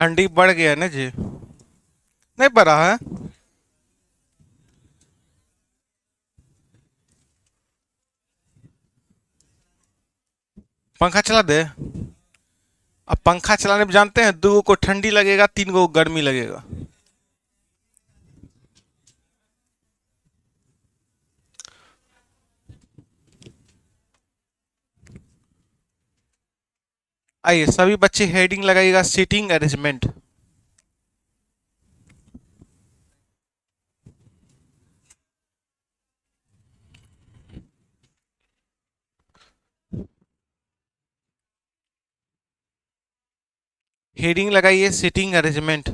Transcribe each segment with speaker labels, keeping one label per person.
Speaker 1: ठंडी बढ़ गया ना जी। नहीं बढ़ा है। पंखा चला दे। अब पंखा चलाने में जानते हैं, दो को ठंडी लगेगा, तीन को गर्मी लगेगा। आइए सभी बच्चे हेडिंग लगाइएगा, सीटिंग अरेंजमेंट। हेडिंग लगाइए, सीटिंग अरेंजमेंट।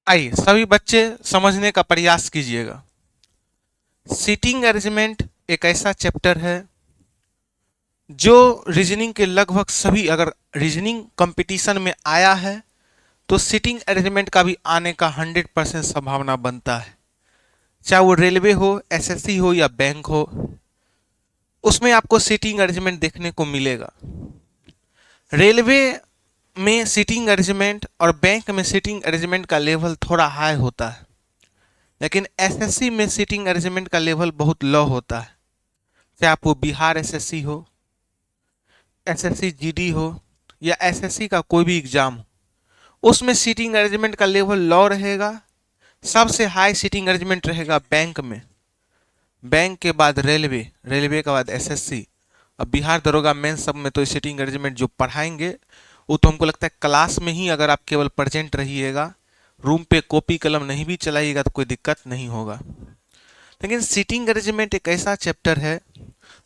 Speaker 1: आइए सभी बच्चे समझने का प्रयास कीजिएगा। सीटिंग अरेंजमेंट एक ऐसा चैप्टर है जो रीजनिंग के लगभग सभी, अगर रीजनिंग कंपटीशन में आया है तो सीटिंग अरेंजमेंट का भी आने का 100% संभावना बनता है। चाहे वो रेलवे हो, एसएससी हो या बैंक हो, उसमें आपको सीटिंग अरेंजमेंट देखने को मिलेगा। रेलवे में सीटिंग अरेंजमेंट और बैंक में सीटिंग अरेंजमेंट का लेवल थोड़ा हाई होता है, लेकिन एसएससी में सीटिंग अरेंजमेंट का लेवल बहुत लो होता है। चाहे आप वो बिहार एसएससी हो, एसएससी जीडी हो या एसएससी का कोई भी एग्जाम हो, उसमें सीटिंग अरेंजमेंट का लेवल लो रहेगा। सबसे हाई सीटिंग अरेंजमेंट रहेगा बैंक में, बैंक के बाद रेलवे, रेलवे के बाद एसएससी। अब बिहार दरोगा मेन सब में तो सीटिंग अरेंजमेंट जो पढ़ाएंगे वो तो हमको लगता है क्लास में ही, अगर आप केवल प्रेजेंट रहिएगा, रूम पे कॉपी कलम नहीं भी चलाइएगा तो कोई दिक्कत नहीं होगा। लेकिन सीटिंग अरेंजमेंट एक ऐसा चैप्टर है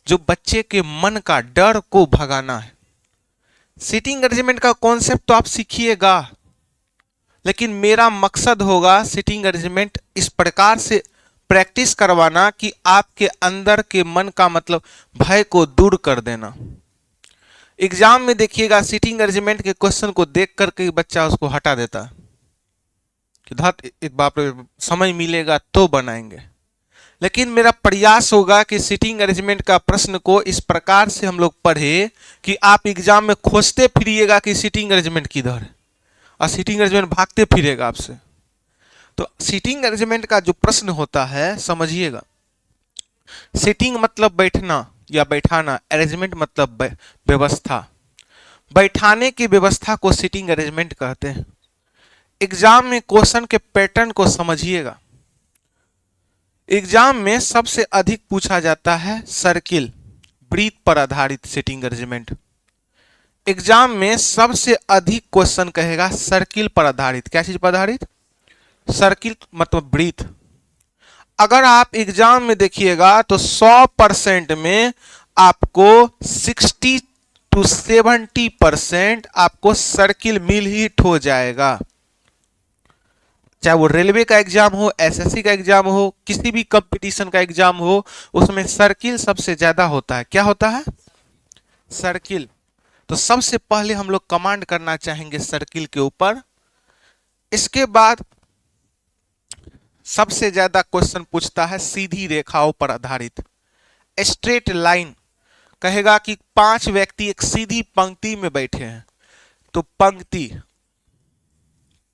Speaker 1: जो बच्चे के मन का डर को भगाना है। सीटिंग अरेंजमेंट का कॉन्सेप्ट तो आप सीखिएगा, लेकिन मेरा मकसद होगा सीटिंग अरेंजमेंट इस प्रकार से प्रैक्टिस करवाना कि आपके अंदर के मन का मतलब भय को दूर कर देना। एग्जाम में देखिएगा सीटिंग अरेंजमेंट के क्वेश्चन को देख करके बच्चा उसको हटा देता है कि धत एक बाप रे, समय मिलेगा तो बनाएंगे। लेकिन मेरा प्रयास होगा कि सीटिंग अरेंजमेंट का प्रश्न को इस प्रकार से हम लोग पढ़े कि आप एग्जाम में खोजते फिरिएगा कि सीटिंग अरेंजमेंट किधर है, और सीटिंग अरेंजमेंट भागते फिरेगा आपसे। तो सीटिंग अरेंजमेंट का जो प्रश्न होता है समझिएगा। सीटिंग मतलब बैठना या बैठाना, अरेंजमेंट मतलब व्यवस्था। बैठाने की व्यवस्था को सीटिंग अरेंजमेंट कहते हैं। एग्जाम में क्वेश्चन के पैटर्न को समझिएगा। एग्जाम में सबसे अधिक पूछा जाता है सर्किल, ब्रीथ पर आधारित सीटिंग अरेंजमेंट। एग्जाम में सबसे अधिक क्वेश्चन कहेगा सर्किल पर आधारित। क्या चीज पर आधारित? सर्किल मतलब ब्रीथ। अगर आप एग्जाम में देखिएगा तो 100% में आपको 60 to 70% आपको सर्किल मिल ही हो जाएगा। चाहे वो रेलवे का एग्जाम हो, एसएससी का एग्जाम हो, किसी भी कंपटीशन का एग्जाम हो, उसमें सर्किल सबसे ज्यादा होता है। क्या होता है? सर्किल। तो सबसे पहले हम लोग कमांड करना चाहेंगे सर्किल के ऊपर। इसके बाद सबसे ज्यादा क्वेश्चन पूछता है सीधी रेखाओं पर आधारित, स्ट्रेट लाइन। कहेगा कि 5 व्यक्ति एक सीधी पंक्ति में बैठे हैं, तो पंक्ति,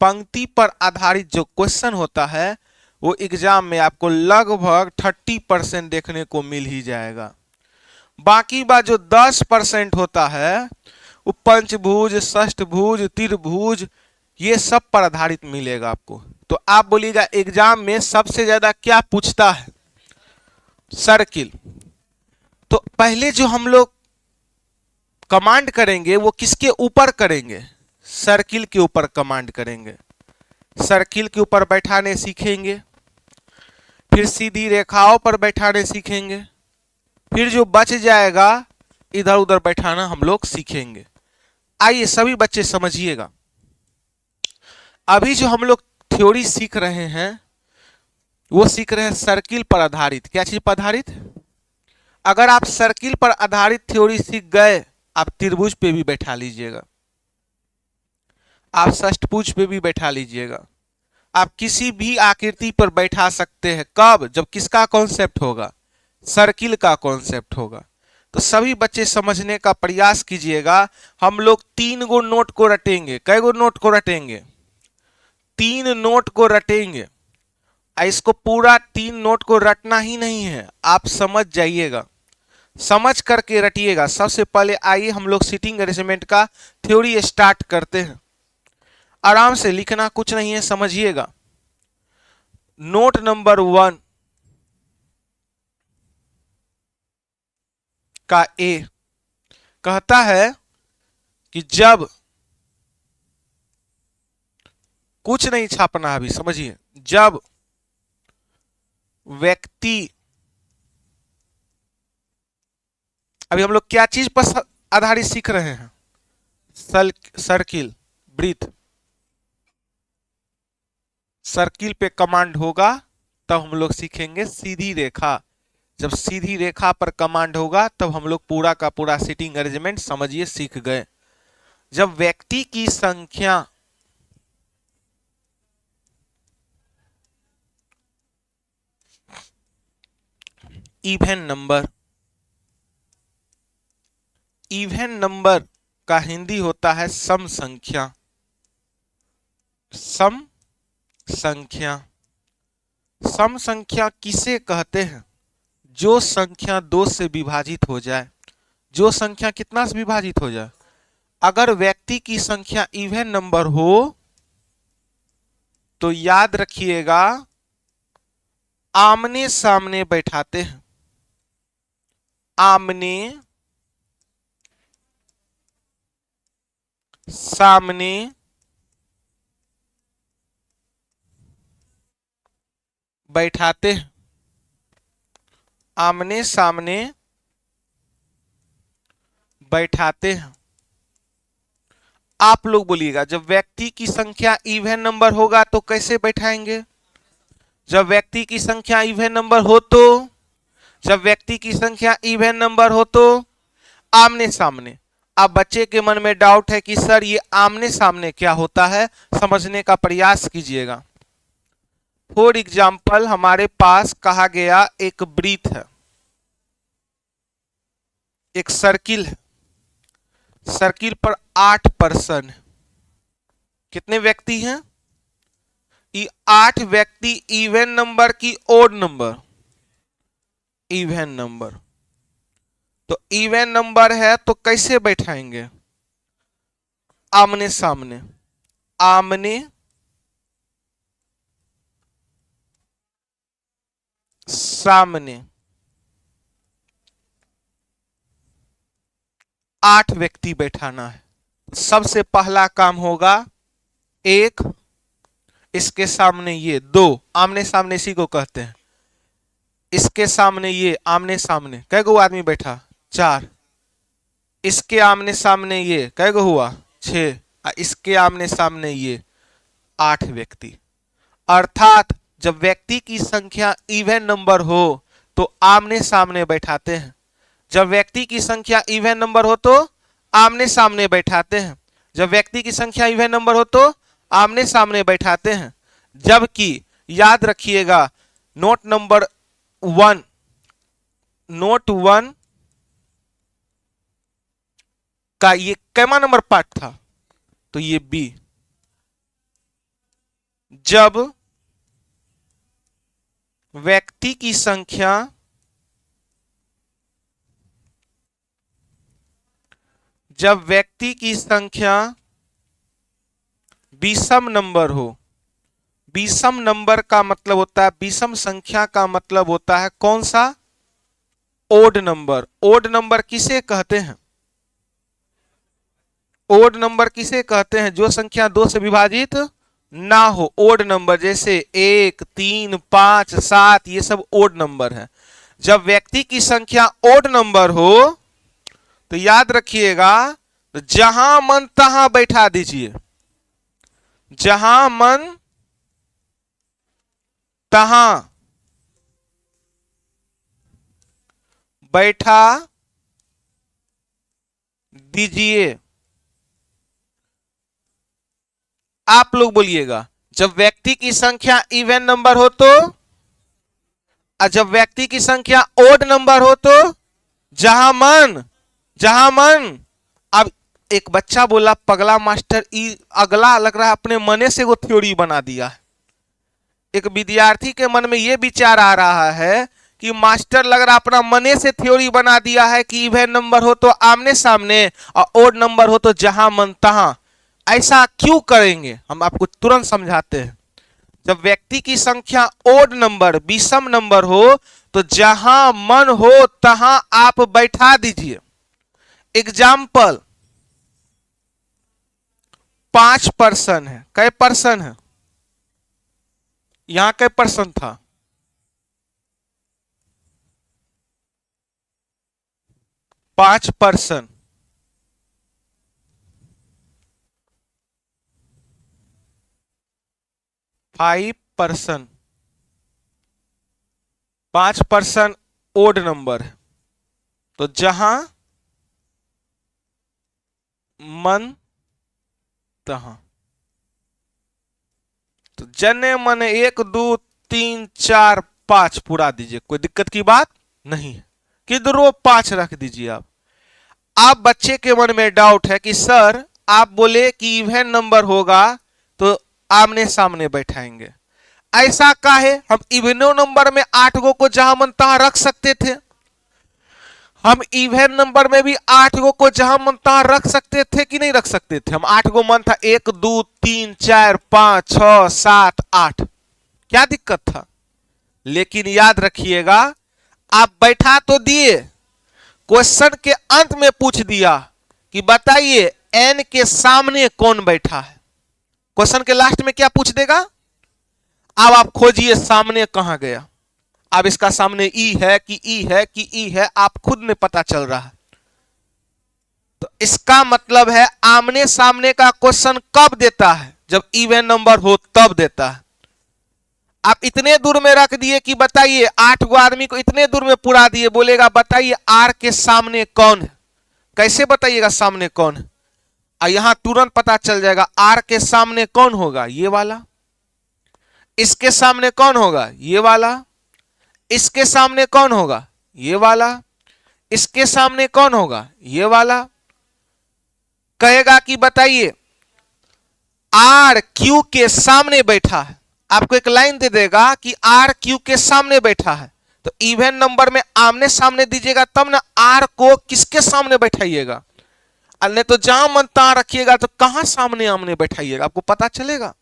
Speaker 1: पंक्ति पर आधारित जो क्वेश्चन होता है वो एग्जाम में आपको लगभग 30% देखने को मिल ही जाएगा। बाकी बात जो 10% होता है वो पंचभुज, षष्ठभुज, त्रिभुज, ये सब पर आधारित मिलेगा आपको। तो आप बोलिएगा एग्जाम में सबसे ज्यादा क्या पूछता है? सर्किल। तो पहले जो हम लोग कमांड करेंगे वो किसके ऊपर करेंगे? सर्किल के ऊपर कमांड करेंगे। सर्किल के ऊपर बैठाने सीखेंगे, फिर सीधी रेखाओं पर बैठाने सीखेंगे, फिर जो बच जाएगा इधर उधर बैठाना हम लोग सीखेंगे। आइए सभी बच्चे समझिएगा। अभी जो हम लोग थ्योरी सीख रहे हैं वो सीख रहे हैं सर्किल पर आधारित। क्या चीज पर आधारित? अगर आप सर्किल पर आधारित थ्योरी सीख गए, आप त्रिभुज पे भी बैठा लीजिएगा, आप षष्ठभुज पे भी बैठा लीजिएगा, आप किसी भी आकृति पर बैठा सकते हैं। कब? जब किसका कॉन्सेप्ट होगा? सर्किल का कॉन्सेप्ट होगा। तो सभी बच्चे समझने का प्रयास कीजिएगा। हम लोग 3 गो नोट को रटेंगे। कै गो नोट को रटेंगे? 3 नोट को रटेंगे। इसको पूरा 3 नोट को रटना ही नहीं है, आप समझ जाइएगा, समझ करके रटिएगा। सबसे पहले आइए हम लोग सीटिंग अरेंजमेंट का थ्योरी स्टार्ट करते हैं। आराम से लिखना कुछ नहीं है, समझिएगा। नोट नंबर 1 का ए कहता है कि जब, कुछ नहीं छापना अभी, समझिए, जब व्यक्ति, अभी हम लोग क्या चीज पर आधारित सीख रहे हैं? सर्किल, वृत्त। सर्किल पे कमांड होगा तब हम लोग सीखेंगे सीधी रेखा। जब सीधी रेखा पर कमांड होगा तब हम लोग पूरा का पूरा सीटिंग अरेंजमेंट समझिए सीख गए। जब व्यक्ति की संख्या इवन नंबर, इवन नंबर का हिंदी होता है सम संख्या। सम संख्या, सम संख्या किसे कहते हैं? जो संख्या 2 से विभाजित हो जाए। जो संख्या कितना से विभाजित हो जाए? अगर व्यक्ति की संख्या इवन नंबर हो तो याद रखिएगा, आमने सामने बैठाते हैं। आमने सामने बैठाते हैं। आमने सामने बैठाते हैं। आप लोग बोलिएगा, जब व्यक्ति की संख्या इवन नंबर होगा तो कैसे बैठाएंगे? जब व्यक्ति की संख्या इवन नंबर हो तो, जब व्यक्ति की संख्या इवन नंबर हो तो आमने सामने। अब बच्चे के मन में डाउट है कि सर ये आमने सामने क्या होता है, समझने का प्रयास कीजिएगा। फॉर एग्जाम्पल हमारे पास कहा गया एक वृत्त है, एक सर्किल है, सर्किल पर 8 पर्सन। कितने व्यक्ति हैं? ये 8 व्यक्ति इवन नंबर की ओड नंबर? Even number. तो इवन नंबर है तो कैसे बैठाएंगे? आमने सामने। आमने सामने 8 व्यक्ति बैठाना है। सबसे पहला काम होगा, एक, इसके सामने ये 2, आमने सामने इसी को कहते हैं। इसके सामने ये, आमने सामने कै गो आदमी बैठा? 4। इसके आमने सामने ये कै गो हुआ? 6। इसके आमने सामने ये 8 व्यक्ति। अर्थात जब व्यक्ति की संख्या इवन नंबर हो तो आमने सामने बैठाते हैं। जब व्यक्ति की संख्या इवन नंबर हो तो आमने सामने बैठाते हैं। जब व्यक्ति की संख्या इवन नंबर हो तो आमने सामने बैठाते हैं। जबकि याद रखिएगा, नोट नंबर 1, नोट 1 का ये कैमा नंबर पार्ट था? तो ये बी। जब व्यक्ति की संख्या विषम नंबर हो। विषम नंबर का मतलब होता है, विषम संख्या का मतलब होता है कौन सा? Odd number. ओड नंबर किसे कहते हैं? ओड नंबर किसे कहते हैं? जो संख्या 2 से विभाजित ना हो, ओड नंबर। जैसे 1, 3, 5, 7, ये सब ओड नंबर है। जब व्यक्ति की संख्या ओड नंबर हो तो याद रखिएगा, तो जहां मन तहां बैठा दीजिए। जहां मन तहां बैठा दीजिए। आप लोग बोलिएगा, जब व्यक्ति की संख्या इवन नंबर हो तो, और जब व्यक्ति की संख्या ओड नंबर हो तो, जहां मन। अब एक बच्चा बोला, पगला मास्टर अगला लग रहा है, अपने मने से वो थ्योरी बना दिया है। एक विद्यार्थी के मन में ये विचार आ रहा है कि मास्टर लग रहा अपना मने से थ्योरी बना दिया है कि इवन नंबर हो तो आमने सामने और ओड नंबर हो तो जहां मन तहां। ऐसा क्यों करेंगे, हम आपको तुरंत समझाते हैं। जब व्यक्ति की संख्या ओड नंबर विषम नंबर हो तो जहां मन हो तहां आप बैठा दीजिए। एग्जाम्पल, 5 पर्सन है। कै पर्सन है, यहां कै पर्सन था, 5 person. 5 person, 5 person odd number है। तो जहां मन तहां, तो जने मन 1 2 3 4 5 पूरा दीजिए, कोई दिक्कत की बात नहीं है। किधरों 5 रख दीजिए आप। आप बच्चे के मन में डाउट है कि सर आप बोले कि इवन नंबर होगा तो आमने सामने बैठाएंगे, ऐसा काहे? हम इवनो नंबर में 8 गो को जहां मन तहां रख सकते थे। हम इवन नंबर में भी 8 गो को जहां मन तहां रख सकते थे कि नहीं रख सकते थे? हम 8 गो मन था, 1 2 3 4 5 6 7 8, क्या दिक्कत था? लेकिन याद रखिएगा, आप बैठा तो दिए, क्वेश्चन के अंत में पूछ दिया कि बताइए एन के सामने कौन बैठा है। क्वेश्चन के लास्ट में क्या पूछ देगा? अब आप खोजिए सामने कहां गया। अब इसका सामने ई है कि ई है कि ई है, आप खुद में पता चल रहा है। तो इसका मतलब है आमने सामने का क्वेश्चन कब देता है? जब इवन नंबर हो तब देता है। आप इतने दूर में रख दिए कि बताइए 8 गो आदमी को इतने दूर में पुरा दिए, बोलेगा बताइए आर के सामने कौन है। कैसे बताइएगा सामने कौन है? और यहां तुरंत पता चल जाएगा आर के सामने कौन होगा, ये वाला। इसके सामने कौन होगा, ये वाला। इसके सामने कौन होगा, ये वाला। इसके सामने कौन होगा, ये वाला। कहेगा कि बताइए आर क्यू के सामने बैठा है, आपको एक लाइन दे देगा कि आर क्यू के सामने बैठा है। तो इवन नंबर में आमने सामने दीजिएगा तब ना आर को किसके सामने बैठाइएगा, नहीं तो जहां मन तहां रखिएगा तो कहां सामने आमने बैठाइएगा, आपको पता चलेगा।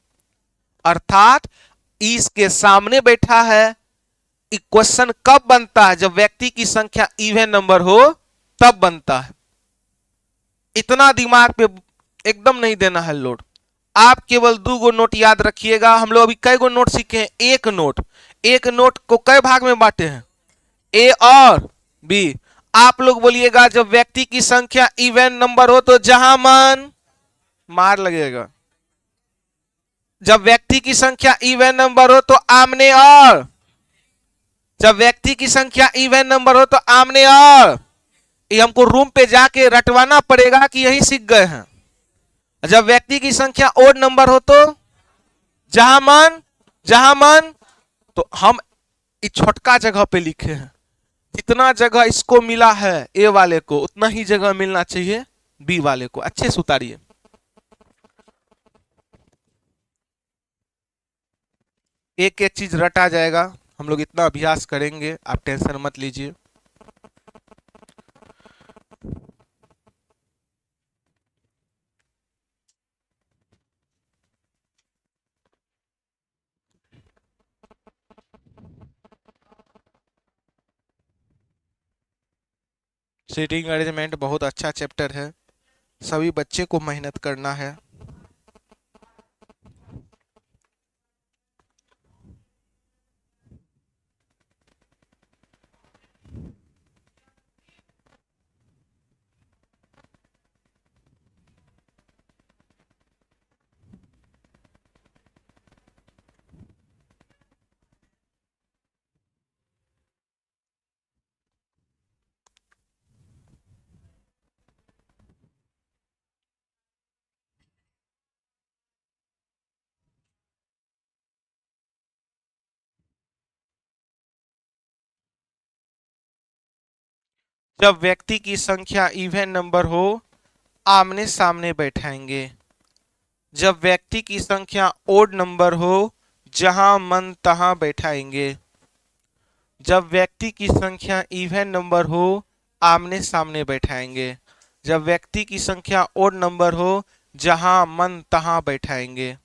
Speaker 1: अर्थात इसके सामने बैठा है। इक्वेशन कब बनता है? जब व्यक्ति की संख्या इवन नंबर हो तब बनता है। इतना दिमाग पे एकदम नहीं देना है लोड। आप केवल 2 गो नोट याद रखिएगा। हम लोग अभी कई गो नोट सीखे हैं? एक नोट। एक नोट को कई भाग में बांटे हैं? ए और बी। आप लोग बोलिएगा, जब व्यक्ति की संख्या इवन नंबर हो तो जहां मन, मार लगेगा। जब व्यक्ति की संख्या इवन नंबर हो तो आमने और, जब व्यक्ति की संख्या इवन नंबर हो तो आमने और। ये हमको रूम पे जाके रटवाना पड़ेगा कि यही सीख गए हैं। जब व्यक्ति की संख्या ओड नंबर हो तो जहां मन, जहां मन। तो हम इस छोटका जगह पे लिखे हैं। जितना जगह इसको मिला है ए वाले को, उतना ही जगह मिलना चाहिए बी वाले को। अच्छे से उतारिए। एक एक चीज रटा जाएगा, हम लोग इतना अभ्यास करेंगे, आप टेंशन मत लीजिए। सीटिंग अरेंजमेंट बहुत अच्छा चैप्टर है, सभी बच्चे को मेहनत करना है। जब व्यक्ति की संख्या इवन नंबर हो आमने सामने बैठाएंगे। जब व्यक्ति की संख्या ओड नंबर हो जहां मन तहां बैठाएंगे। जब व्यक्ति की संख्या इवन नंबर हो आमने सामने बैठाएंगे। जब व्यक्ति की संख्या ओड नंबर हो जहां मन तहां बैठाएंगे।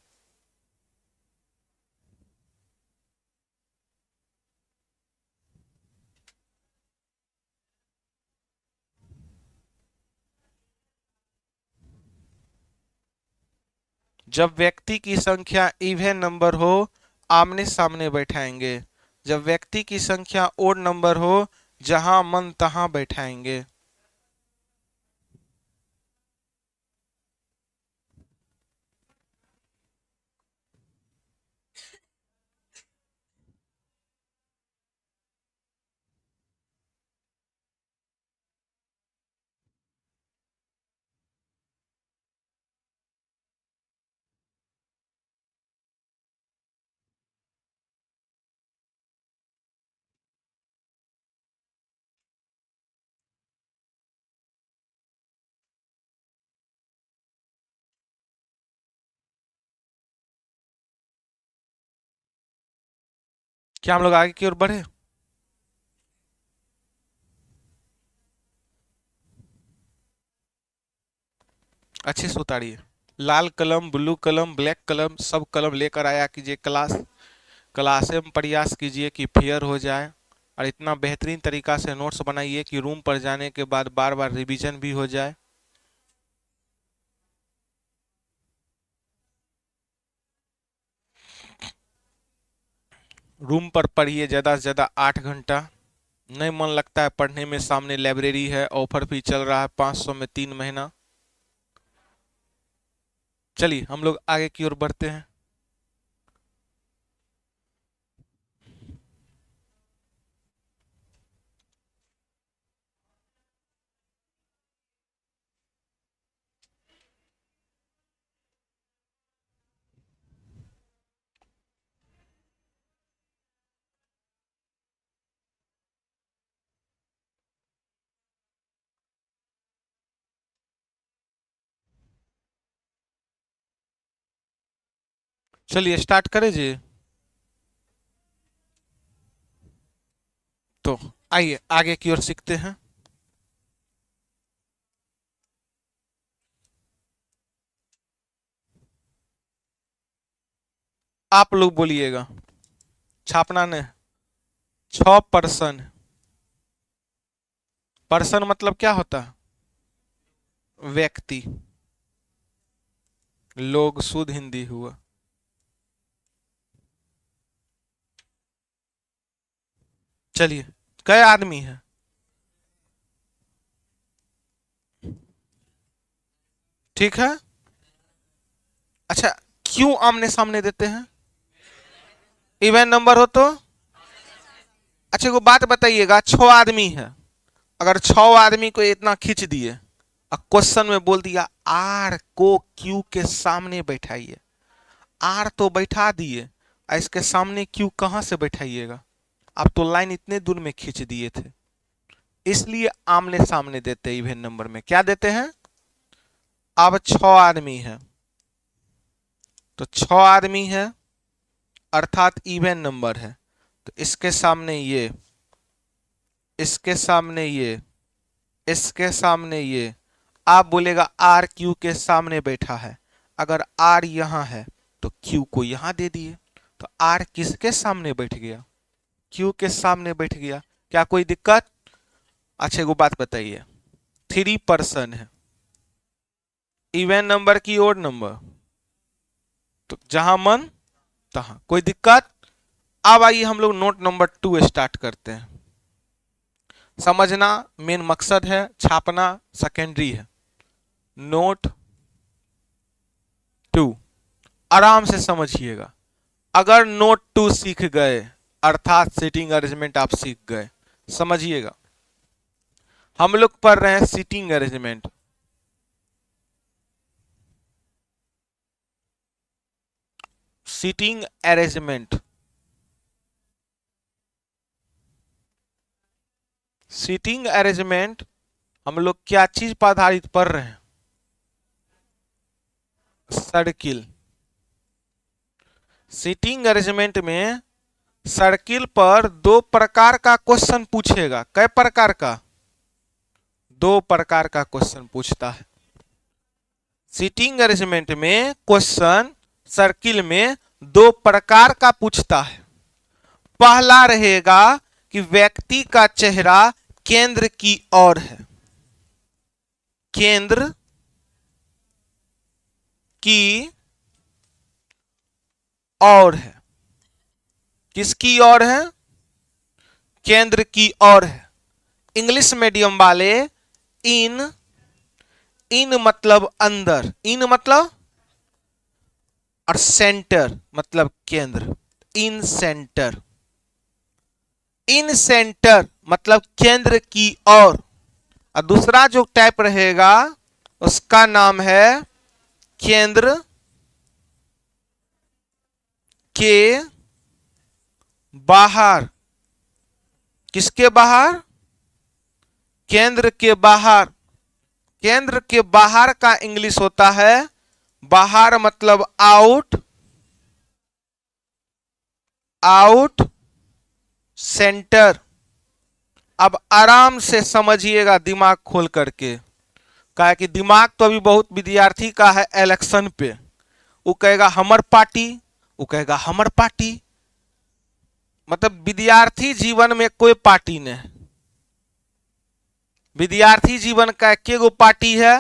Speaker 1: जब व्यक्ति की संख्या इवन नंबर हो आमने सामने बैठाएंगे। जब व्यक्ति की संख्या ओड नंबर हो जहां मन तहां बैठाएंगे। क्या हम लोग आगे की ओर बढ़े? अच्छे से उतारिए। लाल कलम, ब्लू कलम, ब्लैक कलम, सब कलम लेकर आया कीजिए क्लास में प्रयास कीजिए कि फेयर हो जाए। और इतना बेहतरीन तरीका से नोट्स बनाइए कि रूम पर जाने के बाद बार बार रिवीजन भी हो जाए। रूम पर पढ़िए ज़्यादा से ज़्यादा 8 घंटा। नहीं मन लगता है पढ़ने में, सामने लाइब्रेरी है, ऑफर भी चल रहा है 500 में 3 महीना। चलिए हम लोग आगे की ओर बढ़ते हैं। चलिए स्टार्ट करें जी। तो आइए आगे की ओर सीखते हैं। आप लोग बोलिएगा। छापना ने 6 पर्सन। पर्सन मतलब क्या होता है? व्यक्ति। लोग शुद्ध हिंदी हुआ। चलिए कई आदमी है? ठीक है। अच्छा, क्यों आमने सामने देते हैं? इवन नंबर हो तो? अच्छा को बात बताइएगा, 6 आदमी है, अगर 6 आदमी को इतना खींच दिए और क्वेश्चन में बोल दिया आर को क्यू के सामने बैठाइए। आर तो बैठा दिए, और इसके सामने क्यू कहां से बैठाइएगा? आप तो लाइन इतने दूर में खींच दिए थे। इसलिए आमने सामने देते इवन नंबर में क्या देते हैं? अब 6 आदमी है, तो 6 आदमी है अर्थात इवन नंबर है। तो इसके सामने ये, इसके सामने ये, इसके सामने ये। आप बोलेगा आर क्यू के सामने बैठा है। अगर आर यहां है तो क्यू को यहां दे दिए, तो आर किसके सामने बैठ गया? क्यू के सामने बैठ गया। क्या कोई दिक्कत? अच्छा वो बात बताइए, 3 पर्सन है, इवन नंबर की ओड नंबर, तो जहां मन तहां, कोई दिक्कत? अब आइए हम लोग नोट नंबर 2 स्टार्ट करते हैं। समझना मेन मकसद है, छापना सेकेंडरी है। नोट 2 आराम से समझिएगा। अगर नोट 2 सीख गए अर्थात सीटिंग अरेंजमेंट आप सीख गए, समझिएगा। हम लोग पढ़ रहे हैं seating arrangement. Seating arrangement seating arrangement हम लोग क्या चीज पर आधारित पढ़ रहे हैं? सर्किल। सीटिंग अरेंजमेंट में सर्किल पर दो प्रकार का क्वेश्चन पूछेगा। कै प्रकार का? दो प्रकार का क्वेश्चन पूछता है। सीटिंग अरेंजमेंट में क्वेश्चन सर्किल में दो प्रकार का पूछता है। पहला रहेगा कि व्यक्ति का चेहरा केंद्र की ओर है, केंद्र की ओर है। किसकी ओर है? केंद्र की ओर है। इंग्लिश मीडियम वाले इन मतलब अंदर, इन मतलब, और सेंटर मतलब केंद्र, इन सेंटर। इन सेंटर मतलब केंद्र की ओर। और दूसरा जो टाइप रहेगा उसका नाम है केंद्र के बाहर। किसके बाहर? केंद्र के बाहर। केंद्र के बाहर का इंग्लिश होता है, बाहर मतलब आउट, आउट सेंटर। अब आराम से समझिएगा दिमाग खोल करके, कहा कि दिमाग तो अभी बहुत विद्यार्थी का है इलेक्शन पे। वो कहेगा हमर पार्टी, वो कहेगा हमर पार्टी। मतलब विद्यार्थी जीवन में कोई पार्टी नहीं। विद्यार्थी जीवन का एक गो पार्टी है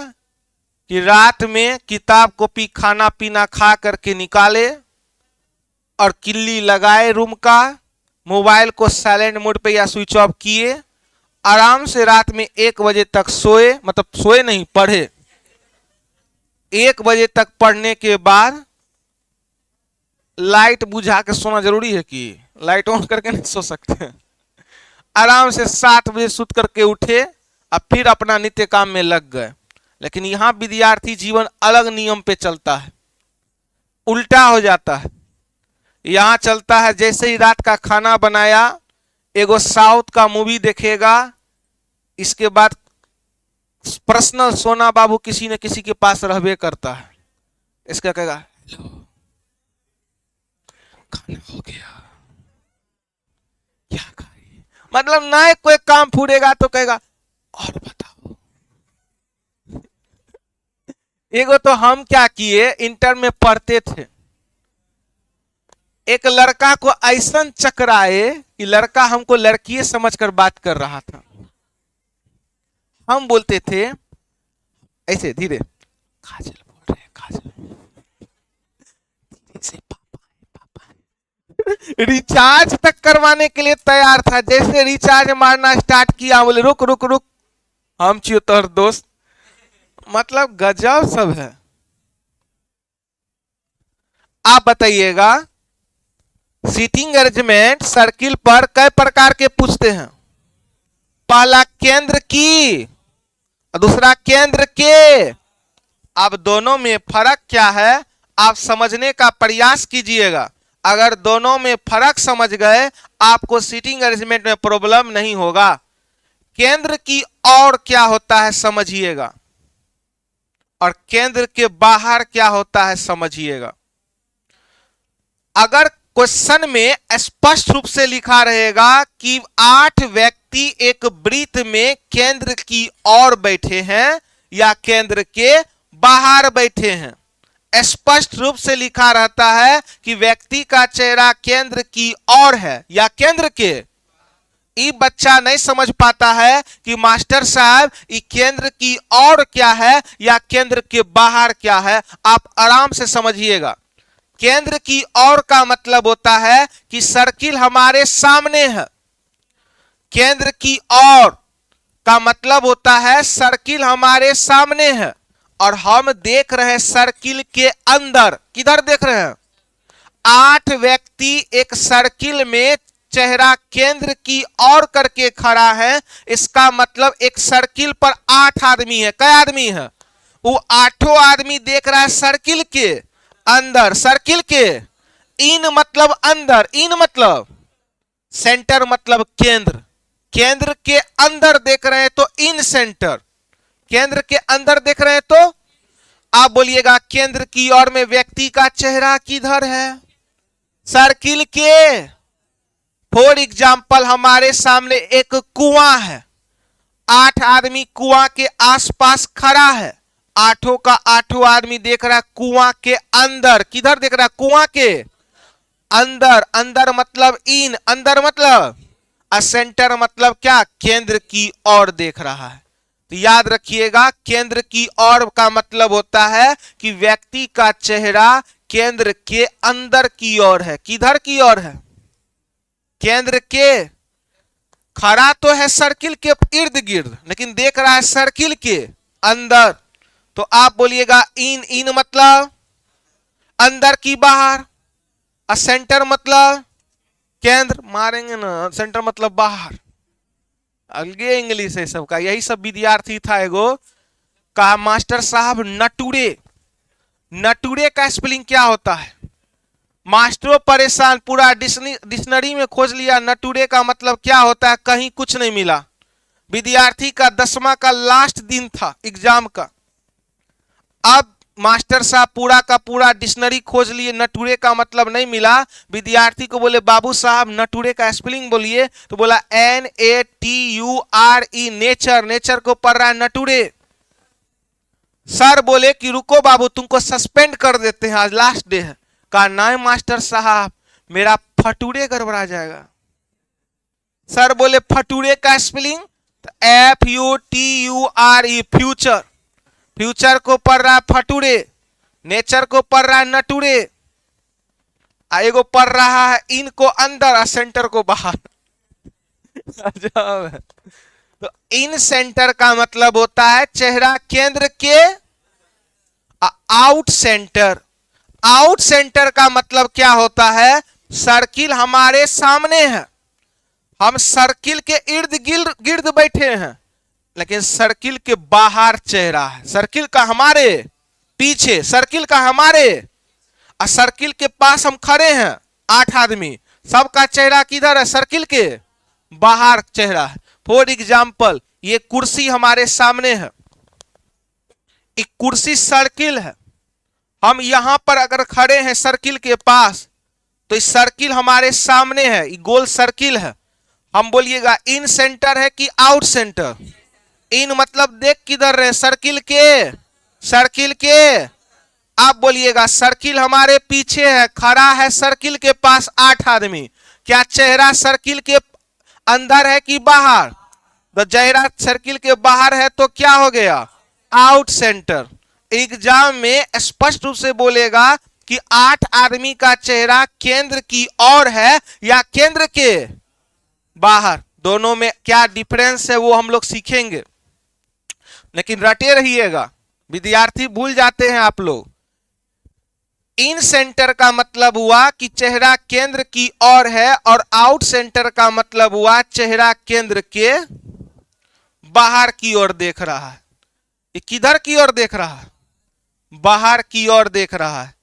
Speaker 1: कि रात में किताब कॉपी खाना पीना खा करके निकाले और किल्ली लगाए रूम का, मोबाइल को साइलेंट मोड पे या स्विच ऑफ किए, आराम से रात में 1 बजे तक सोए, मतलब सोए नहीं पढ़े। 1 बजे तक पढ़ने के बाद लाइट बुझा के सोना जरूरी है कि लाइट ऑन करके नहीं सो सकते। आराम से 7 बजे सुत करके उठे और फिर अपना नित्य काम में लग गए। लेकिन यहां विद्यार्थी जीवन अलग नियम पे चलता है, उल्टा हो जाता है। यहां चलता है जैसे ही रात का खाना बनाया, एगो साउथ का मूवी देखेगा, इसके बाद पर्सनल सोना बाबू किसी न किसी के पास रहबे करता है। इसका कहेगा हेलो खाना हो गया, क्या खाए? मतलब ना कोई काम फूरेगा तो कहेगा और बताओ। एगो तो हम क्या किए, इंटर में पढ़ते थे, एक लड़का को ऐसा चकराए कि लड़का हमको लड़की समझकर बात कर रहा था। हम बोलते थे ऐसे धीरे, काजल बोल रहे हैं, काजल से पापा है। रिचार्ज तक करवाने के लिए तैयार था। जैसे रिचार्ज मारना स्टार्ट किया, बोले रुक रुक रुक, हम चियो तोहर दोस्त। मतलब गजब सब है। आप बताइएगा सीटिंग अरेंजमेंट सर्किल पर कई प्रकार के पूछते हैं? पहला केंद्र की और दूसरा केंद्र के। अब दोनों में फर्क क्या है आप समझने का प्रयास कीजिएगा। अगर दोनों में फर्क समझ गए आपको सीटिंग अरेंजमेंट में प्रॉब्लम नहीं होगा। केंद्र की ओर क्या होता है समझिएगा, और केंद्र के बाहर क्या होता है समझिएगा। अगर क्वेश्चन में स्पष्ट रूप से लिखा रहेगा कि 8 व्यक्ति एक वृत्त में केंद्र की ओर बैठे हैं या केंद्र के बाहर बैठे हैं, स्पष्ट रूप से लिखा रहता है कि व्यक्ति का चेहरा केंद्र की ओर है या केंद्र के। ये बच्चा नहीं समझ पाता है कि मास्टर साहब ये केंद्र की ओर क्या है या केंद्र के बाहर क्या है। आप आराम से समझिएगा। केंद्र की ओर का मतलब होता है कि सर्किल हमारे सामने है। केंद्र की ओर का मतलब होता है सर्किल हमारे सामने है और हम देख रहे हैं सर्किल के अंदर। किधर देख रहे हैं? 8 व्यक्ति एक सर्किल में चेहरा केंद्र की ओर करके खड़ा है। इसका मतलब एक सर्किल पर 8 आदमी है। कई आदमी है? वो 8 आदमी देख रहा है सर्किल के अंदर। सर्किल के इन मतलब अंदर, इन मतलब सेंटर मतलब केंद्र। केंद्र के अंदर देख रहे हैं तो इन सेंटर, केंद्र के अंदर देख रहे हैं तो आप बोलिएगा केंद्र की ओर में व्यक्ति का चेहरा किधर है? सर्किल के। फॉर एग्जाम्पल हमारे सामने एक कुआं है, 8 आदमी कुआं के आसपास खड़ा है, आठों का आठों आदमी देख रहा है कुआं के अंदर। किधर देख रहा है? कुआं के अंदर। अंदर मतलब इन, अंदर मतलब सेंटर मतलब क्या? केंद्र की ओर देख रहा है। तो याद रखिएगा केंद्र की ओर का मतलब होता है कि व्यक्ति का चेहरा केंद्र के अंदर की ओर है। किधर की ओर है? केंद्र के। खड़ा तो है सर्किल के इर्द गिर्द, लेकिन देख रहा है सर्किल के अंदर। तो आप बोलिएगा इन, इन मतलब अंदर की बाहर, और सेंटर मतलब केंद्र। मारेंगे ना, सेंटर मतलब बाहर। अलगे इंग्लिश है सबका। यही सब विद्यार्थी था एगो, कहा मास्टर साहब नटूरे, नटूरे का स्पेलिंग क्या होता है? मास्टरों परेशान, पूरा डिक्शनरी में खोज लिया, नटूरे का मतलब क्या होता है, कहीं कुछ नहीं मिला। विद्यार्थी का 10वां का लास्ट दिन था एग्जाम का। अब मास्टर साहब पूरा का पूरा डिक्शनरी खोज लिए, नटूरे का मतलब नहीं मिला। विद्यार्थी को बोले बाबू साहब नटूरे का स्पेलिंग बोलिए, तो बोला NATURE, नेचर। नेचर को पढ़ रहा है नटूरे। सर बोले कि रुको बाबू तुमको सस्पेंड कर देते हैं, आज लास्ट डे है। कहा नहीं मास्टर साहब मेरा फटूरे गड़बड़ा जाएगा। सर बोले फटूरे का स्पेलिंग, तो FUTURE, फ्यूचर। फ्यूचर को पढ़ रहा है फटूरे, नेचर को पढ़ रहा है नटूरे, एगो पढ़ रहा है इनको अंदर और सेंटर को बाहर। तो इन सेंटर का मतलब होता है चेहरा केंद्र के। आउट सेंटर, आउट सेंटर का मतलब क्या होता है? सर्किल हमारे सामने है, हम सर्किल के इर्द गिर्द बैठे हैं, लेकिन सर्किल के बाहर चेहरा है। सर्किल का हमारे पीछे, सर्किल का हमारे, और सर्किल के पास हम खड़े हैं 8 आदमी, सबका चेहरा किधर है? सर्किल के बाहर चेहरा है। फॉर एग्जाम्पल ये कुर्सी हमारे सामने है, एक कुर्सी सर्किल है, हम यहां पर अगर खड़े हैं सर्किल के पास, तो इस सर्किल हमारे सामने है, ये गोल सर्किल है। हम बोलिएगा इन सेंटर है कि आउट सेंटर? इन मतलब देख किधर रहे? सर्किल के, सर्किल के। आप बोलिएगा सर्किल हमारे पीछे है, खड़ा है सर्किल के पास 8 आदमी, क्या चेहरा सर्किल के अंदर है कि बाहर? तो चेहरा सर्किल के बाहर है तो क्या हो गया? Out centre. एग्जाम में स्पष्ट रूप से बोलेगा कि 8 आदमी का चेहरा केंद्र की ओर है या केंद्र के बाहर। दोनों में क्या डिफरेंस है वो हम लोग सीखेंगे, लेकिन रटे रहिएगा, विद्यार्थी भूल जाते हैं आप लोग। इन सेंटर का मतलब हुआ कि चेहरा केंद्र की ओर है, और आउट सेंटर का मतलब हुआ चेहरा केंद्र के बाहर की ओर देख रहा है। ये किधर की ओर देख रहा है? बाहर की ओर देख रहा है।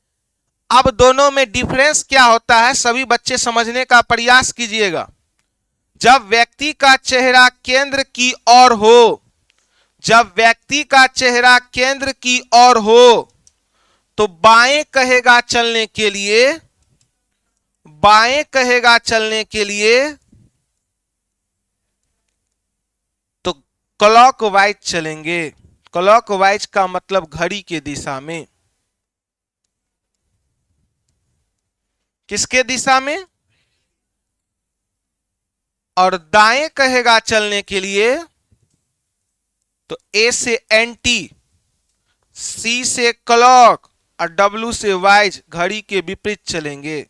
Speaker 1: अब दोनों में डिफरेंस क्या होता है सभी बच्चे समझने का प्रयास कीजिएगा। जब व्यक्ति का चेहरा केंद्र की ओर हो, जब व्यक्ति का चेहरा केंद्र की ओर हो, तो बाएं कहेगा चलने के लिए, बाएं कहेगा चलने के लिए, तो क्लॉकवाइज चलेंगे। क्लॉकवाइज का मतलब घड़ी के दिशा में। किसके दिशा में? और दाएं कहेगा चलने के लिए, तो A से एंटी, C से क्लॉक और W से वाइज, घड़ी के विपरीत चलेंगे।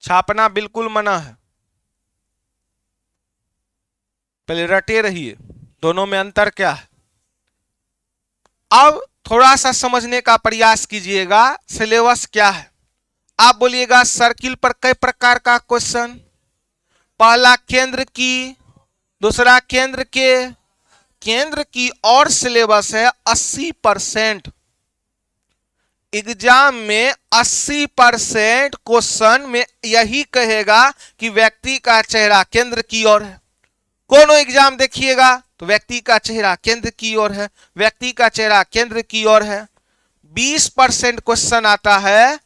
Speaker 1: छापना बिल्कुल मना है, पहले रटे रहिए दोनों में अंतर क्या है। अब थोड़ा सा समझने का प्रयास कीजिएगा सिलेबस क्या है। आप बोलिएगा सर्किल पर कई प्रकार का क्वेश्चन, पहला केंद्र की, दूसरा केंद्र के, केंद्र की और सिलेबस है 80%। एग्जाम में 80% क्वेश्चन में यही कहेगा कि व्यक्ति का चेहरा केंद्र की ओर है। कोनो एग्जाम देखिएगा तो व्यक्ति का चेहरा केंद्र की ओर है, व्यक्ति का चेहरा केंद्र की ओर है। 20% क्वेश्चन आता है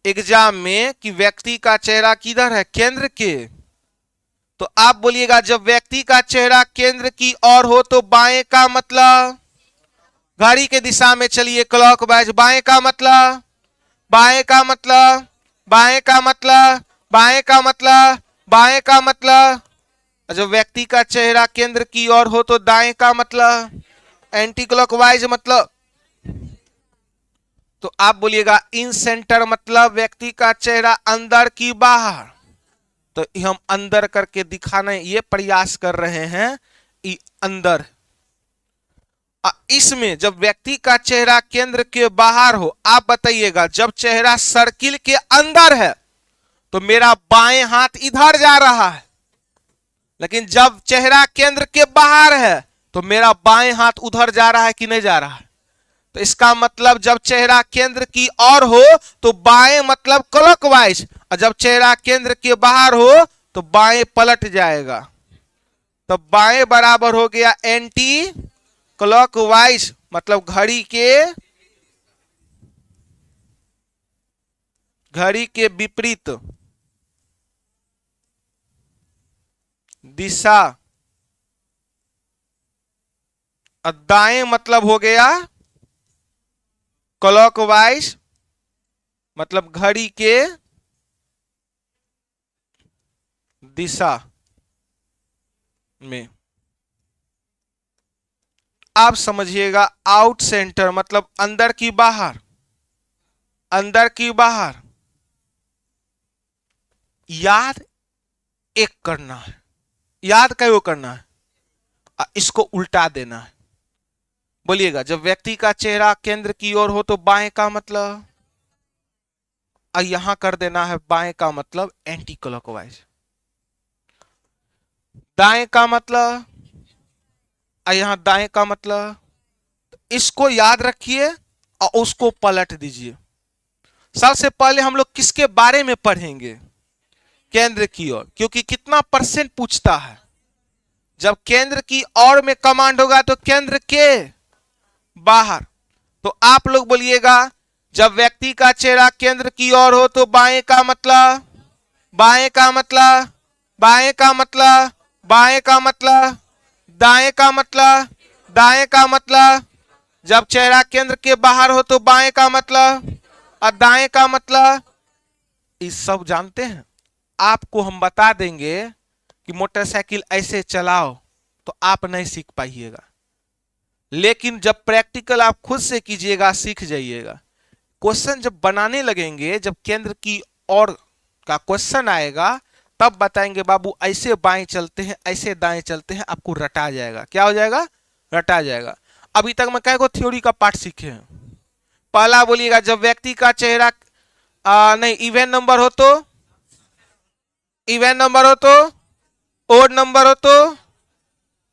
Speaker 1: एग्जाम में कि व्यक्ति का चेहरा किधर है, केंद्र के। तो आप बोलिएगा जब व्यक्ति का चेहरा केंद्र की ओर हो तो बाएं का मतलब घड़ी के दिशा में चलिए, क्लॉकवाइज। बाएं का मतलब, बाएं का मतलब, बाएं का मतलब, बाएं का मतलब, बाएं का मतलब। जब व्यक्ति का चेहरा केंद्र की ओर हो तो दाएं का मतलब, एंटी क्लॉकवाइज मतलब। तो आप बोलिएगा इन सेंटर मतलब व्यक्ति का चेहरा अंदर की बाहर। तो हम अंदर करके दिखाने ये प्रयास कर रहे हैं, अंदर। इसमें जब व्यक्ति का चेहरा केंद्र के बाहर हो, आप बताइएगा जब चेहरा सर्किल के अंदर है तो मेरा बाएं हाथ इधर जा रहा है, लेकिन जब चेहरा केंद्र के बाहर है तो मेरा बाएं हाथ उधर जा रहा है कि नहीं जा रहा है। तो इसका मतलब जब चेहरा केंद्र की ओर हो तो बाएं मतलब क्लॉकवाइज, और जब चेहरा केंद्र के बाहर हो तो बाएं पलट जाएगा। तो बाएं बराबर हो गया एंटी क्लॉकवाइज, मतलब घड़ी के विपरीत दिशा। दाएं मतलब हो गया क्लॉकवाइज, मतलब घड़ी के दिशा में। आप समझिएगा आउट सेंटर मतलब अंदर की बाहर, अंदर की बाहर। याद एक करना है, याद क्या करना है, इसको उल्टा देना है। बोलिएगा जब व्यक्ति का चेहरा केंद्र की ओर हो तो बाएं का मतलब, यहां कर देना है बाएं का मतलब एंटी क्लॉकवाइज। दाएं का मतलब, यहां दाएं का मतलब। इसको याद रखिए और उसको पलट दीजिए। सबसे पहले हम लोग किसके बारे में पढ़ेंगे, केंद्र की ओर, क्योंकि कितना परसेंट पूछता है। जब केंद्र की ओर में कमांड होगा तो केंद्र के बाहर। तो आप लोग बोलिएगा जब व्यक्ति का चेहरा केंद्र की ओर हो तो बाएं का मतलब, बाएं का मतलब, बाएं का मतलब, बाएं का मतलब, दाएं का मतलब, दाएं का मतलब। जब चेहरा केंद्र के बाहर हो तो बाएं का मतलब और दाएं का मतलब। इस सब जानते हैं। आपको हम बता देंगे कि मोटरसाइकिल ऐसे चलाओ तो आप नहीं सीख पाइएगा, लेकिन जब प्रैक्टिकल आप खुद से कीजिएगा सीख जाइएगा। क्वेश्चन जब बनाने लगेंगे, जब केंद्र की ओर का क्वेश्चन आएगा तब बताएंगे बाबू ऐसे बाएं चलते हैं, ऐसे दाएं चलते हैं, आपको रटा जाएगा। क्या हो जाएगा, रटा जाएगा। अभी तक मैं कई को थ्योरी का पार्ट सीखे हैं। पहला बोलिएगा जब व्यक्ति का चेहरा नहीं इवन नंबर हो तो, इवन नंबर हो तो, ओड नंबर हो तो।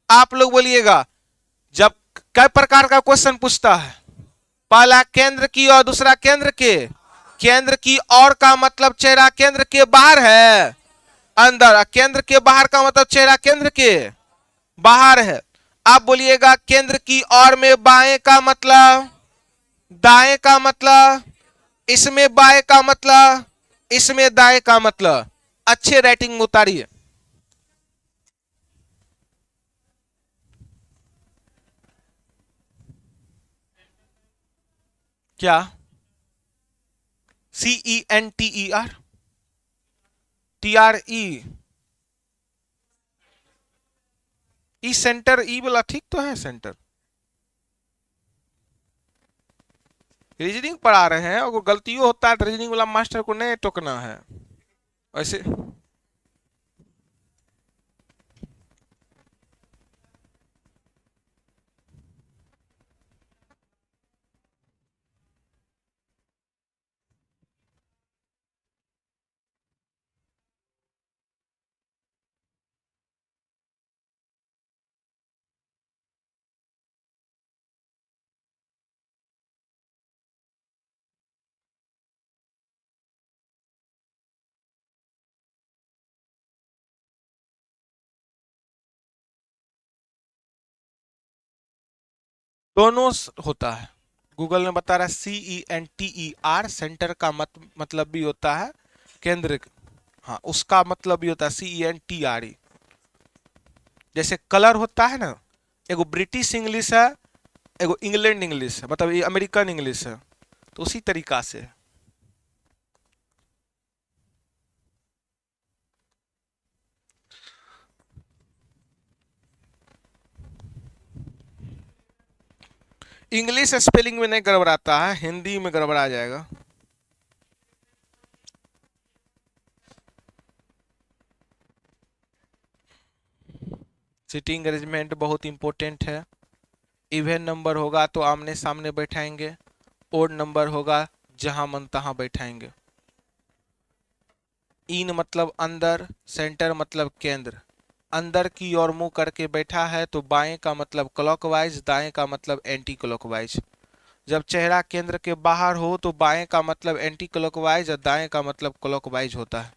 Speaker 1: आप लोग बोलिएगा जब कई प्रकार का क्वेश्चन पूछता है, पहला केंद्र की और दूसरा केंद्र के। केंद्र की ओर का मतलब चेहरा केंद्र के बाहर है, अंदर। केंद्र के बाहर का मतलब चेहरा केंद्र के बाहर है। आप बोलिएगा केंद्र की ओर में बाएं का मतलब, दाएं का मतलब, इसमें बाएं का मतलब, इसमें दाएं का मतलब। अच्छे राइटिंग में उतारिए। क्या CENTER, TRE, ई सेंटर, ई वाला ठीक तो है सेंटर। रीजनिंग पढ़ा रहे हैं, अगर गलतियों होता है तो रीजनिंग वाला मास्टर को नहीं टोकना है वैसे। दोनों होता है। गूगल में बता रहा है CENTER, सेंटर का मतलब भी होता है केंद्र। हाँ, उसका मतलब भी होता है CENTRE। जैसे कलर होता है ना, एगो ब्रिटिश इंग्लिश है, एगो इंग्लैंड इंग्लिश है, मतलब ये अमेरिकन इंग्लिश है, तो उसी तरीका से है। इंग्लिश स्पेलिंग में नहीं गड़बड़ाता है, हिंदी में गड़बड़ा जाएगा। सीटिंग अरेंजमेंट बहुत इंपॉर्टेंट है। इवन नंबर होगा तो आमने सामने बैठाएंगे, ओड नंबर होगा जहां मन तहां बैठाएंगे। इन मतलब अंदर, सेंटर मतलब केंद्र। अंदर की ओर मुंह करके बैठा है तो बाएं का मतलब क्लॉकवाइज, दाएं का मतलब एंटी क्लॉकवाइज। जब चेहरा केंद्र के बाहर हो तो बाएं का मतलब एंटी क्लॉकवाइज और दाएं का मतलब क्लॉकवाइज होता है।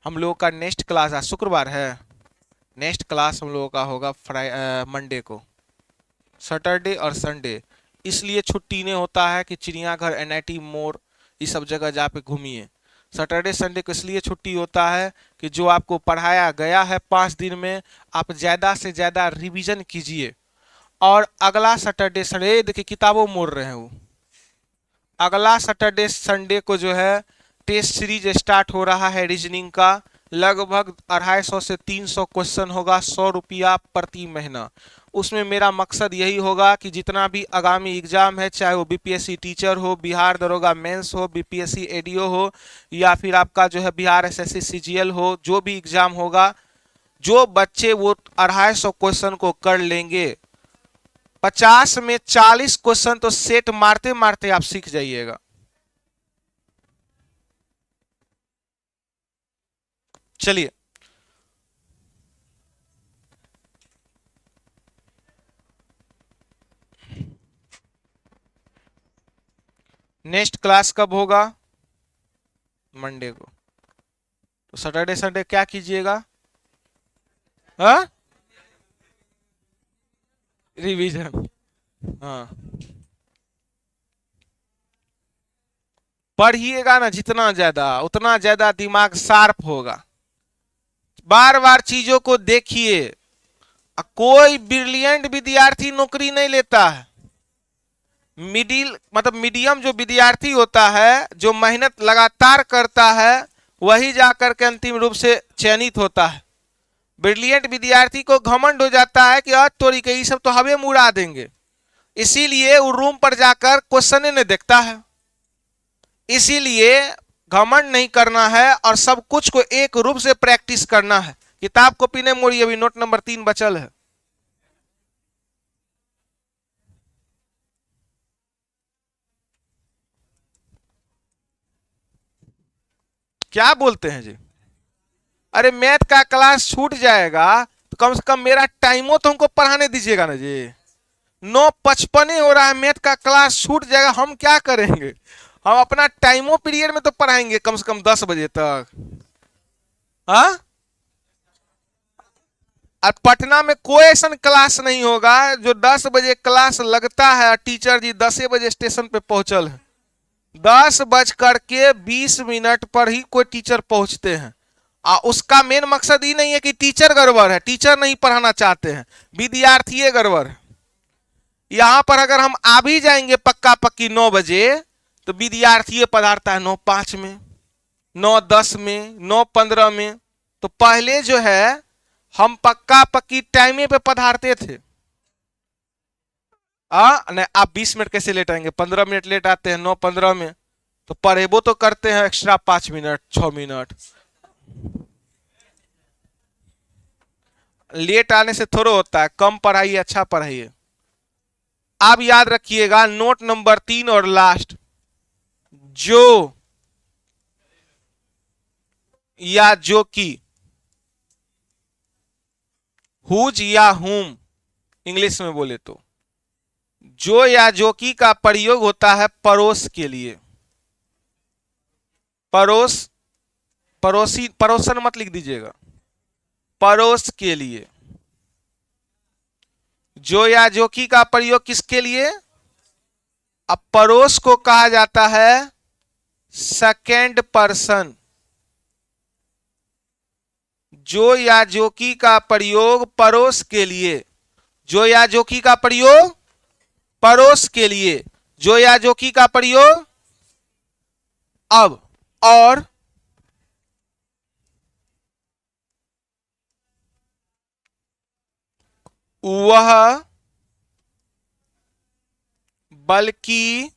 Speaker 1: हम लोगों का नेक्स्ट क्लास आज शुक्रवार है, नेक्स्ट क्लास हम लोगों का होगा मंडे को। सैटरडे और संडे इसलिए छुट्टी नहीं होता है कि चिड़ियाघर, NIT मोड़, ये सब जगह जा पे घूमिए। सैटरडे संडे को इसलिए छुट्टी होता है कि जो आपको पढ़ाया गया है 5 दिन में, आप ज़्यादा से ज़्यादा रिवीजन कीजिए। और अगला सैटरडे संडे देखिए किताबों मोड़ रहे हैं वो, अगला सैटरडे संडे को जो है टेस्ट सीरीज स्टार्ट हो रहा है रीजनिंग का। लगभग 250 से 300 क्वेश्चन होगा, 100 रुपया प्रति महीना। उसमें मेरा मकसद यही होगा कि जितना भी आगामी एग्जाम है, चाहे वो BPSC टीचर हो, बिहार दरोगा मेंस हो, BPSC ADO हो, या फिर आपका जो है बिहार SSC CGL हो, जो भी एग्जाम होगा, जो बच्चे वो 250 क्वेश्चन को कर लेंगे, 50 में 40 क्वेश्चन तो सेट मारते मारते आप सीख जाइएगा। चलिए, नेक्स्ट क्लास कब होगा? मंडे को। तो सैटरडे संडे क्या कीजिएगा? हाँ, रिवीजन। हाँ, पढ़िएगा ना जितना ज्यादा उतना ज्यादा दिमाग शार्प होगा। बार बार चीजों को देखिए। कोई ब्रिलियंट विद्यार्थी नौकरी नहीं लेता है। मिडिल मतलब मीडियम जो विद्यार्थी होता है, जो मेहनत लगातार करता है, वही जाकर के अंतिम रूप से चयनित होता है। ब्रिलियंट विद्यार्थी को घमंड हो जाता है कि आज तोरी के ये सब तो हवे में उड़ा देंगे, इसीलिए वो रूम पर जाकर क्वेश्चन नहीं देखता है। इसीलिए घमंड नहीं करना है और सब कुछ को एक रूप से प्रैक्टिस करना है। किताब कॉपी नहीं मोड़ी, अभी नोट नंबर 3 बचल है। क्या बोलते हैं जी? अरे मैथ का क्लास छूट जाएगा तो कम से कम मेरा टाइमो तो हमको पढ़ाने दीजिएगा ना जी। 9:55 ही हो रहा है, मैथ का क्लास छूट जाएगा, हम क्या करेंगे? हम अपना टाइमो पीरियड में तो पढ़ाएंगे कम से कम 10 बजे तक। हाँ, और पटना में कोई ऐसा क्लास नहीं होगा जो 10 बजे क्लास लगता है और टीचर जी 10 बजे स्टेशन पे पहुंचल है। 10:20 पर ही कोई टीचर पहुंचते हैं। उसका मेन मकसद ये नहीं है कि टीचर गड़बड़ है, टीचर नहीं पढ़ाना चाहते हैं, विद्यार्थी गड़बड़ है। यहां पर अगर हम आ भी जाएंगे पक्का पक्की 9 बजे, तो विद्यार्थी पधारता है 9:05 में, 9:10 में, 9:15 में। तो पहले जो है हम पक्का पक्की टाइमे पे पधारते थे। नहीं, आप 20 मिनट कैसे लेट आएंगे? 15 मिनट लेट आते हैं 9:15 में। तो पढ़ेबो तो करते हैं एक्स्ट्रा 5 मिनट 6 मिनट। लेट आने से थोड़ा होता है, कम पढ़ाइए अच्छा पढ़ाइए। आप याद रखिएगा नोट नंबर 3 और लास्ट, जो या जो की, हुज या हुम इंग्लिश में बोले तो, जो या जो की का प्रयोग होता है पड़ोस के लिए। पड़ोस, पड़ोसी, पड़ोसन मत लिख दीजिएगा, पड़ोस के लिए। जो या जो की का प्रयोग किसके लिए? अब पड़ोस को कहा जाता है सेकेंड पर्सन। जो या जो की का प्रयोग पड़ोस के लिए, जो या जो की का प्रयोग पड़ोस के लिए, जो या जो की का प्रयोग। अब और वह, बल्कि,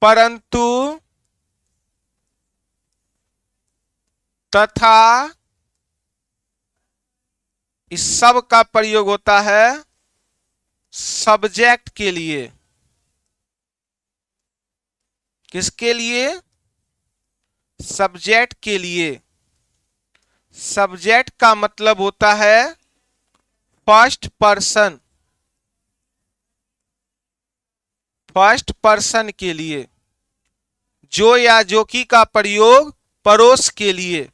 Speaker 1: परंतु, तथा, इस सब का प्रयोग होता है सब्जेक्ट के लिए। किसके लिए? सब्जेक्ट के लिए। सब्जेक्ट का मतलब होता है फर्स्ट पर्सन। फर्स्ट पर्सन के लिए। जो या जो की का प्रयोग पड़ोस के लिए।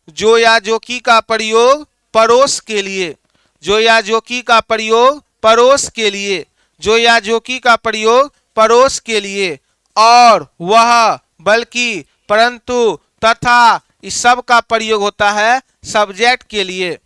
Speaker 1: जो या जो की का प्रयोग पड़ोस के लिए। जो या जो की का प्रयोग पड़ोस के लिए। जो या जो की का प्रयोग पड़ोस के लिए। और वह, बल्कि, परंतु, तथा, इस सब का प्रयोग होता है सब्जेक्ट के लिए।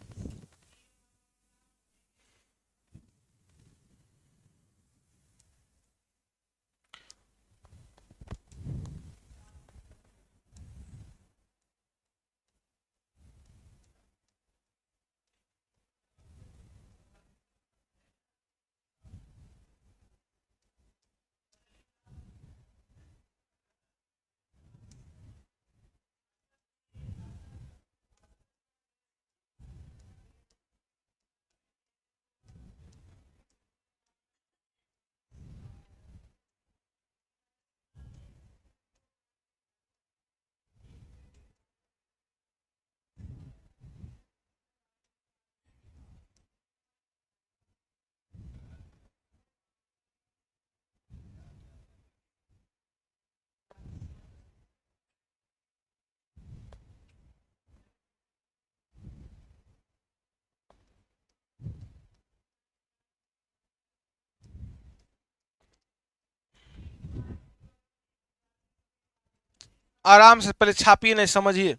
Speaker 1: आराम से पहले छापिए, नहीं समझिए।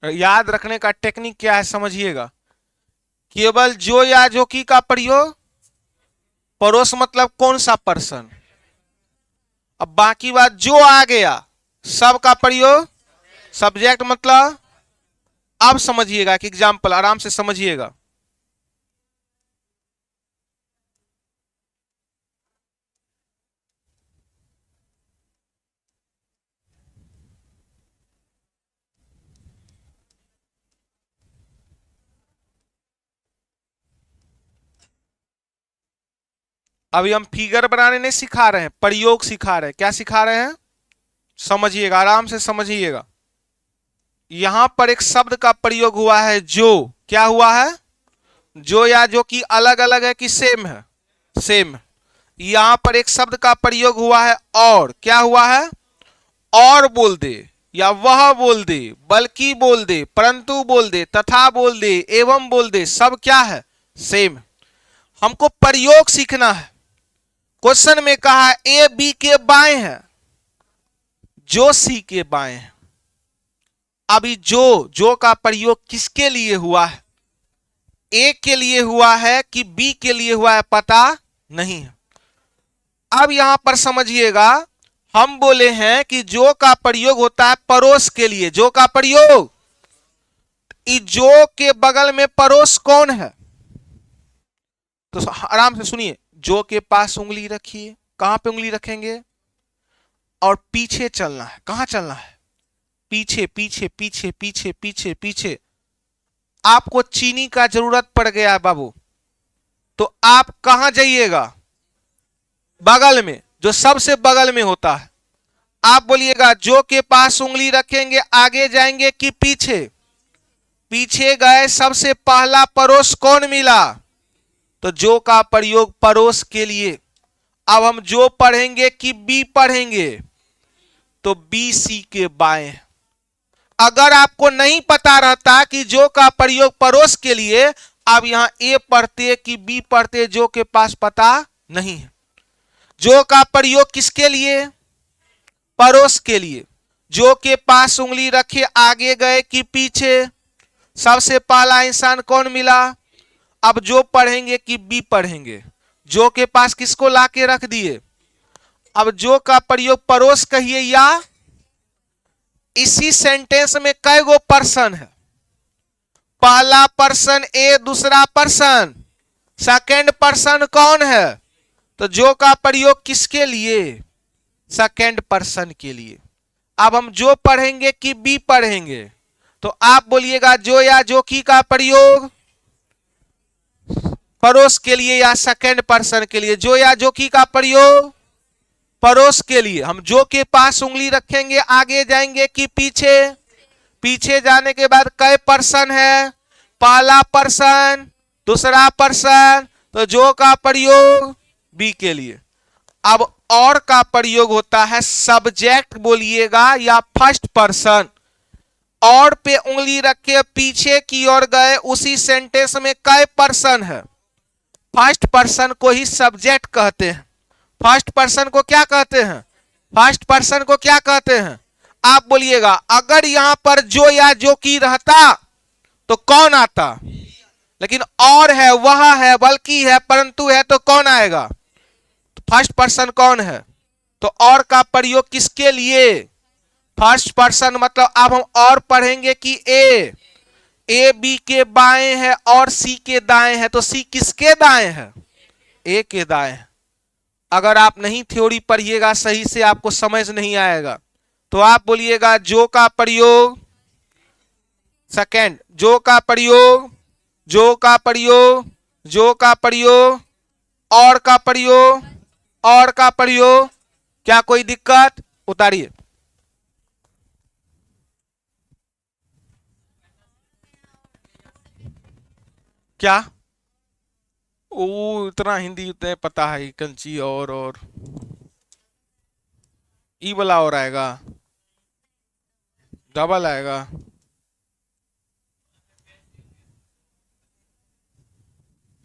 Speaker 1: याद रखने का टेक्निक क्या है समझिएगा। केवल जो या जो की का प्रयोग पड़ोस मतलब कौन सा पर्सन। अब बाकी बात जो आ गया सब का प्रयोग सब्जेक्ट मतलब। अब समझिएगा कि एग्जाम्पल आराम से समझिएगा। अभी हम फिगर बनाने नहीं सिखा रहे हैं, प्रयोग सिखा रहे हैं। क्या सिखा रहे हैं समझिएगा, आराम से समझिएगा। यहां पर एक शब्द का प्रयोग हुआ है जो। क्या हुआ है? जो या जो कि अलग अलग है कि सेम है? सेम। यहां पर एक शब्द का प्रयोग हुआ है और। क्या हुआ है? और बोल दे, या वह बोल दे, बल्कि बोल दे, परंतु बोल दे, तथा बोल दे, एवं बोल दे, सब क्या है? सेम। हमको प्रयोग सीखना है। क्वेश्चन में कहा ए बी के बाएं है, जो सी के बाएं है। अभी जो का प्रयोग किसके लिए हुआ है? ए के लिए हुआ है कि बी के लिए हुआ है पता नहीं है। अब यहां पर समझिएगा, हम बोले हैं कि जो का प्रयोग होता है पड़ोस के लिए। जो का प्रयोग, जो के बगल में पड़ोस कौन है? तो आराम से सुनिए। जो के पास उंगली रखिए। कहां पे उंगली रखेंगे? और पीछे चलना है। कहां चलना है? पीछे पीछे पीछे पीछे पीछे पीछे। आपको चीनी का जरूरत पड़ गया है बाबू, तो आप कहां जाइएगा? बगल में, जो सबसे बगल में होता है। आप बोलिएगा जो के पास उंगली रखेंगे, आगे जाएंगे कि पीछे? पीछे गए, सबसे पहला पड़ोस कौन मिला? तो जो का प्रयोग पड़ोस के लिए। अब हम जो पढ़ेंगे कि बी पढ़ेंगे? तो बी सी के बाएं। अगर आपको नहीं पता रहता कि जो का प्रयोग पड़ोस के लिए, आप यहां ए पढ़ते कि बी पढ़ते, जो के पास पता नहीं है। जो का प्रयोग किसके लिए? पड़ोस के लिए। जो के पास उंगली रखे आगे गए कि पीछे? सबसे पहला इंसान कौन मिला? अब जो पढ़ेंगे कि बी पढ़ेंगे? जो के पास किसको लाके रख दिए? अब जो का प्रयोग पड़ोस कहिए या इसी सेंटेंस में कई गो पर्सन है? पहला पर्सन ए, दूसरा पर्सन, सेकंड पर्सन कौन है? तो जो का प्रयोग किसके लिए? सेकंड पर्सन के लिए। अब हम जो पढ़ेंगे कि बी पढ़ेंगे? तो आप बोलिएगा जो या जो की का प्रयोग पड़ोस के लिए या सेकंड पर्सन के लिए? जो या जो की का प्रयोग पड़ोस के लिए। हम जो के पास उंगली रखेंगे आगे जाएंगे कि पीछे? पीछे जाने के बाद कई पर्सन है? पहला पर्सन, दूसरा पर्सन, तो जो का प्रयोग बी के लिए। अब और का प्रयोग होता है सब्जेक्ट बोलिएगा या फर्स्ट पर्सन। और पे उंगली रखे पीछे की ओर गए, उसी सेंटेंस में कई पर्सन है? फर्स्ट पर्सन को ही सब्जेक्ट कहते हैं। फर्स्ट पर्सन को क्या कहते हैं? फर्स्ट पर्सन को क्या कहते हैं? आप बोलिएगा अगर यहां पर जो या जो की रहता तो कौन आता? लेकिन और है, वह है, बल्कि है, परंतु है, तो कौन आएगा? तो फर्स्ट पर्सन कौन है? तो और का प्रयोग किसके लिए? First person. मतलब अब हम और पढ़ेंगे कि ए बी के बाएं है और सी के दाएं है, तो सी किसके दाएं है? ए के दाएं है। अगर आप नहीं थ्योरी पढ़िएगा सही से आपको समझ नहीं आएगा। तो आप बोलिएगा जो का प्रयोग सेकंड, जो का प्रयोग, जो का प्रयोग, जो का प्रयोग, और का प्रयोग, और का प्रयोग। क्या कोई दिक्कत? उतारिए। क्या? ओ इतना हिंदी उतने पता है कंची। और ई वाला और आएगा, डबल आएगा।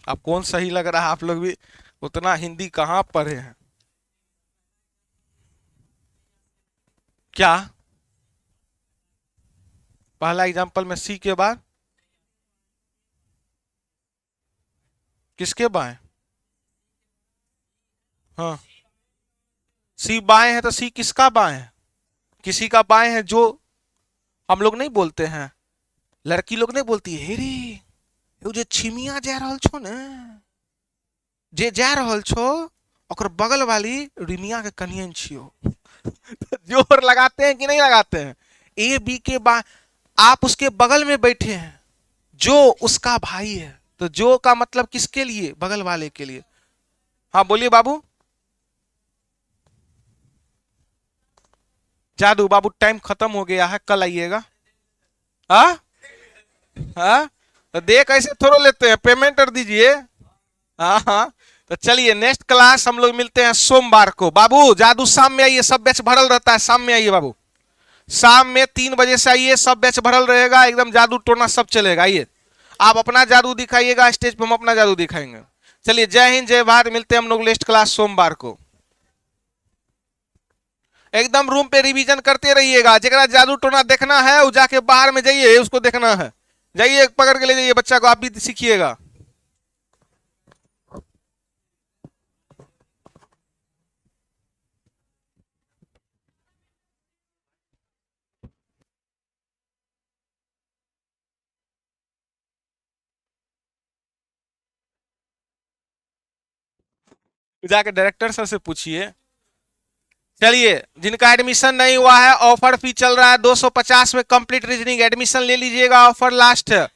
Speaker 1: आप कौन सही लग रहा है? आप लोग भी उतना हिंदी कहां पढ़े हैं? क्या? पहला एग्जांपल में सी के बाद किसके बाएं? हाँ, सी बाएं है तो सी किसका बाएं है? किसी का बाएं है। जो हम लोग नहीं बोलते हैं, लड़की लोग नहीं बोलती है हे रे वो जो छिमिया जा रहल छो ने, जे जा रहल छो ओकर बगल वाली रिमिया के कनियन छियो। जोर लगाते हैं कि नहीं लगाते हैं? ए बी के बाद आप उसके बगल में बैठे हैं, जो उसका भाई है, तो जो का मतलब किसके लिए? बगल वाले के लिए। हाँ बोलिए बाबू। जादू बाबू टाइम खत्म हो गया है, कल आइएगा। हाँ हाँ, तो देख ऐसे थोड़ा लेते हैं, पेमेंट कर दीजिए। हाँ हाँ, तो चलिए नेक्स्ट क्लास हम लोग मिलते हैं सोमवार को। बाबू जादू शाम में आइए, सब बैच भरल रहता है। शाम में आइए बाबू, शाम में 3 बजे से आइए, सब बैच भरल रहेगा, एकदम जादू टोना सब चलेगा। आइए आप अपना जादू दिखाइएगा, स्टेज पे हम अपना जादू दिखाएंगे। चलिए जय हिंद जय भारत, मिलते हैं हम लोग नेक्स्ट क्लास सोमवार को। एकदम रूम पे रिवीजन करते रहिएगा। जरा जादू टोना देखना है वो जाके बाहर में जाइए, उसको देखना है, जाइए पकड़ के ले जाइए बच्चा को, आप भी सीखिएगा। जाके डायरेक्टर सर से पूछिए। चलिए जिनका एडमिशन नहीं हुआ है, ऑफर फी चल रहा है 250 में कंप्लीट रीजनिंग, एडमिशन ले लीजिएगा, ऑफर लास्ट है।